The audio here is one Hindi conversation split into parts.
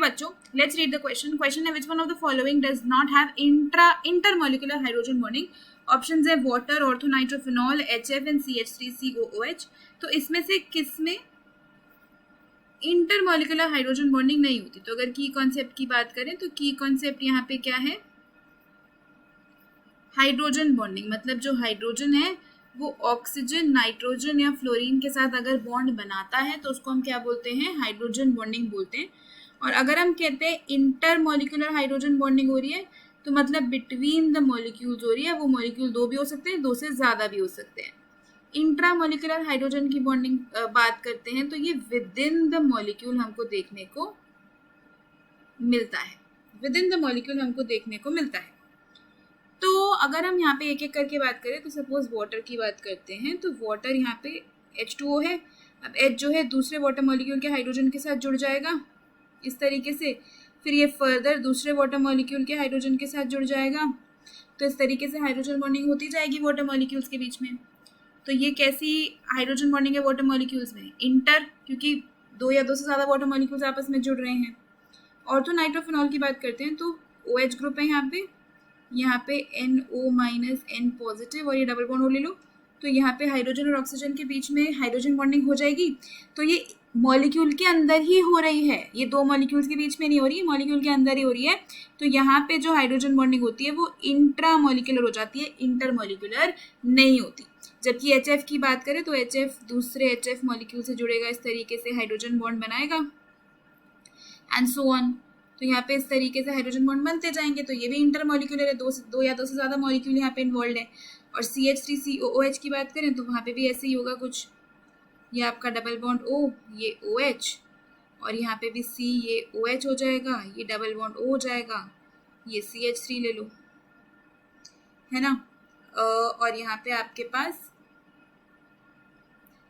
बच्चों, let's read the question. Question है, which one of the following does not have intermolecular hydrogen bonding. Options है water, orthonitrophenol, HF and CH3COOH. तो इसमें से किस में इंटरमोलिकुलर हाइड्रोजन बॉन्डिंग नहीं होती? तो अगर की कॉन्सेप्ट की बात करें तो की कॉन्सेप्ट यहाँ पे क्या है? Hydrogen bonding. मतलब जो हाइड्रोजन है वो ऑक्सीजन, नाइट्रोजन या फ्लोरीन के साथ अगर बॉन्ड बनाता है तो उसको हम क्या बोलते हैं? हाइड्रोजन बॉन्डिंग बोलते हैं. और अगर हम कहते हैं इंटरमोलिकुलर हाइड्रोजन बॉन्डिंग हो रही है तो मतलब बिटवीन द मॉलिक्यूल्स हो रही है. वो मॉलिक्यूल दो भी हो सकते हैं, दो से ज़्यादा भी हो सकते हैं. इंट्रामोलिकुलर हाइड्रोजन की बॉन्डिंग बात करते हैं तो ये विद इन द मॉलिक्यूल हमको देखने को मिलता है. विद इन द मॉलिक्यूल हमको देखने को मिलता है. तो अगर हम यहाँ पे एक एक करके बात करें तो सपोज वाटर की बात करते हैं तो वाटर यहाँ पे H2O है. अब H जो है दूसरे वाटर मॉलिक्यूल के हाइड्रोजन के साथ जुड़ जाएगा इस तरीके से. फिर ये फर्दर दूसरे वाटर मॉलिक्यूल के हाइड्रोजन के साथ जुड़ जाएगा. तो इस तरीके से हाइड्रोजन बॉन्डिंग होती जाएगी वाटर मॉलिक्यूल्स के बीच में. तो ये कैसी हाइड्रोजन बॉन्डिंग है वाटर मॉलिक्यूल्स में? इंटर, क्योंकि दो या दो से ज़्यादा वाटर मॉलिक्यूल्स आपस में जुड़ रहे हैं. ऑर्थोनाइट्रोफिनॉल की बात करते हैं तो OH ग्रुप है यहाँ पे NO माइनस N पॉजिटिव और ये डबल बॉन्ड और ले लो. तो यहाँ पे हाइड्रोजन और ऑक्सीजन के बीच में हाइड्रोजन बॉन्डिंग हो जाएगी. तो ये मॉलिक्यूल के अंदर ही हो रही है, ये दो मॉलिक्यूल्स के बीच में नहीं हो रही है, मॉलिक्यूल के अंदर ही हो रही है. तो यहाँ पे जो हाइड्रोजन बॉन्डिंग होती है वो इंट्रामॉलिक्यूलर हो जाती है, इंटरमॉलिक्यूलर नहीं होती. जबकि HF की बात करें तो HF दूसरे HF मॉलिक्यूल से जुड़ेगा, इस तरीके से हाइड्रोजन बॉन्ड बनाएगा एंड सो ऑन. तो यहाँ पे इस तरीके से हाइड्रोजन बॉन्ड बनते जाएंगे. तो ये भी इंटरमॉलिक्यूलर है, दो या दो से ज़्यादा मॉलिक्यूल यहाँ पे इन्वॉल्व है. और CH3COOH की बात करें तो वहाँ पे भी ऐसे ही होगा कुछ. ये आपका डबल बॉन्ड O, ये OH, और यहाँ पे भी C, ये OH हो जाएगा, ये डबल बॉन्ड O हो जाएगा, ये CH3 ले लो, है ना. और यहाँ पे आपके पास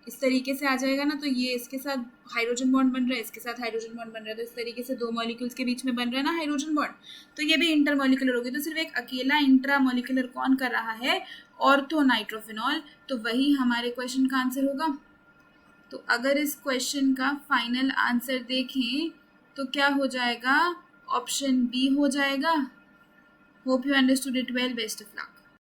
इस तरीके से आ जाएगा ना. तो ये इसके साथ हाइड्रोजन बॉन्ड बन रहा है, इसके साथ हाइड्रोजन बॉन्ड बन रहा है. तो इस तरीके से दो मॉलिक्यूल्स के बीच में बन रहा है ना हाइड्रोजन बॉन्ड. तो ये भी इंटरमॉलिक्यूलर होगी. तो सिर्फ एक अकेला इंट्रामॉलिक्यूलर कौन कर रहा है? ऑर्थोनाइट्रोफिनॉल. तो वही हमारे क्वेश्चन का आंसर होगा. तो अगर इस क्वेश्चन का फाइनल आंसर देखें तो क्या हो जाएगा? ऑप्शन बी हो जाएगा. Hope you understood it well. Best of luck.